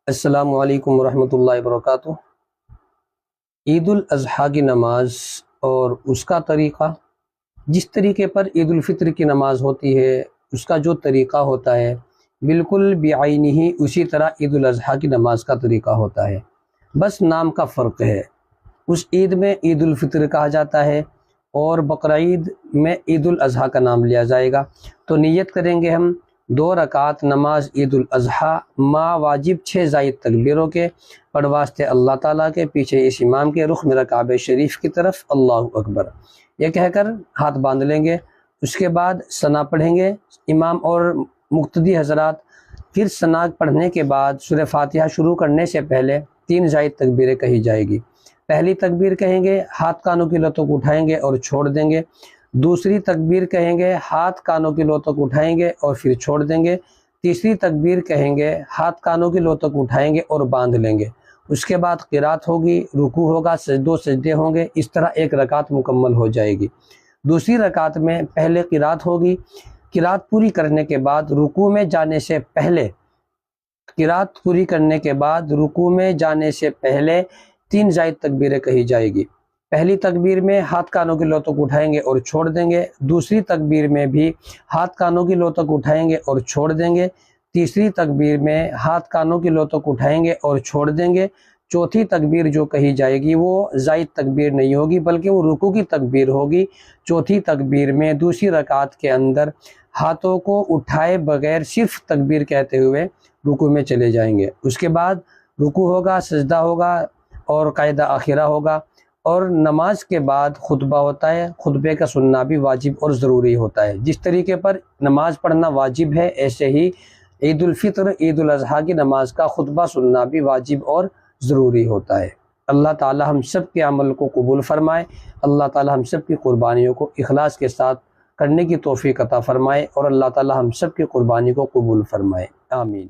السلام علیکم ورحمۃ اللہ وبرکاتہ۔ عید الاضحیٰ کی نماز اور اس کا طریقہ، جس طریقے پر عید الفطر کی نماز ہوتی ہے اس کا جو طریقہ ہوتا ہے بالکل بعینہ اسی طرح عید الاضحیٰ کی نماز کا طریقہ ہوتا ہے، بس نام کا فرق ہے۔ اس عید میں عید الفطر کہا جاتا ہے اور بقرعید میں عید الاضحیٰ کا نام لیا جائے گا۔ تو نیت کریں گے ہم 2 رکعت نماز عید الاضحیٰ ما واجب 6 زائد تکبیروں کے، پڑھ واسطے اللہ تعالیٰ کے، پیچھے اس امام کے، رخ میرا کعبہ شریف کی طرف، اللہ اکبر یہ کہہ کر ہاتھ باندھ لیں گے۔ اس کے بعد ثنا پڑھیں گے امام اور مقتدی حضرات۔ پھر ثنا پڑھنے کے بعد سورہ فاتحہ شروع کرنے سے پہلے 3 زائد تکبیریں کہی جائے گی۔ پہلی تکبیر کہیں گے، ہاتھ کانوں کی لو تک اٹھائیں گے اور چھوڑ دیں گے۔ دوسری تکبیر کہیں گے، ہاتھ کانوں کی لو تک اٹھائیں گے اور پھر چھوڑ دیں گے۔ تیسری تکبیر کہیں گے، ہاتھ کانوں کی لو تک اٹھائیں گے اور باندھ لیں گے۔ اس کے بعد قرات ہوگی، رکوع ہوگا، سجدے ہوں گے، اس طرح 1 رکعت مکمل ہو جائے گی۔ دوسری رکعت میں پہلے قرات ہوگی، قرات پوری کرنے کے بعد رکوع میں جانے سے پہلے، قرات پوری کرنے کے بعد رکوع میں جانے سے پہلے 3 زائد تکبیریں کہی جائے گی۔ پہلی تکبیر میں ہاتھ کانوں کی لو تک اٹھائیں گے اور چھوڑ دیں گے۔ دوسری تکبیر میں بھی ہاتھ کانوں کی لو تک اٹھائیں گے اور چھوڑ دیں گے۔ تیسری تکبیر میں ہاتھ کانوں کی لو تک اٹھائیں گے اور چھوڑ دیں گے۔ چوتھی تکبیر جو کہی جائے گی وہ زائد تکبیر نہیں ہوگی بلکہ وہ رکوع کی تکبیر ہوگی۔ چوتھی تکبیر میں دوسری رکعت کے اندر ہاتھوں کو اٹھائے بغیر صرف تکبیر کہتے ہوئے رکوع میں چلے جائیں گے۔ اس کے بعد رکوع ہوگا، سجدہ ہوگا اور قاعدہ آخرہ ہوگا، اور نماز کے بعد خطبہ ہوتا ہے۔ خطبے کا سننا بھی واجب اور ضروری ہوتا ہے۔ جس طریقے پر نماز پڑھنا واجب ہے، ایسے ہی عید الفطر، عید الاضحیٰ کی نماز کا خطبہ سننا بھی واجب اور ضروری ہوتا ہے۔ اللہ تعالی ہم سب کے عمل کو قبول فرمائے۔ اللہ تعالی ہم سب کی قربانیوں کو اخلاص کے ساتھ کرنے کی توفیق عطا فرمائے، اور اللہ تعالی ہم سب کی قربانی کو قبول فرمائے، آمین۔